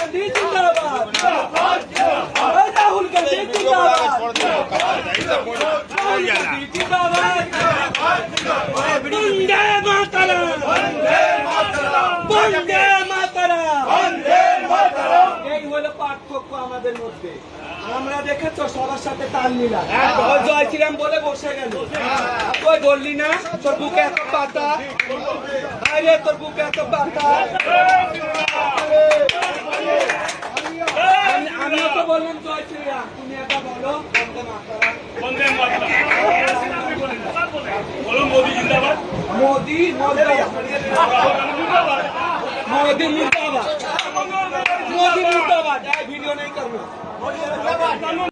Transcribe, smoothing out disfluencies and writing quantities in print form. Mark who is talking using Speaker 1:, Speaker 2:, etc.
Speaker 1: गांधी जिंदाबाद, राहुल गांधी जिंदाबाद, राहुल गांधी जिंदाबाद, वंदे मातरम, वंदे मातरम। এই হলো পার্থক্য আমাদের মধ্যে। আমরা দেখেছো সবার সাথে তাল মিলা, জয় শ্রীরাম বলে বসে গেল। তুই বললি না তোর বুকে এত পাতা, আরে তোর বুকে এত পাতা। আমিও তো বললাম জয় শ্রীরাম, তুমি এটা বলো বন্দে মাতরম। বলো মোদি জিন্দাবাদ, মোদি মুর্দাবাদ, মোদি মুর্দাবাদ, মোদি মুর্দাবাদ। ভিডিও नहीं करना।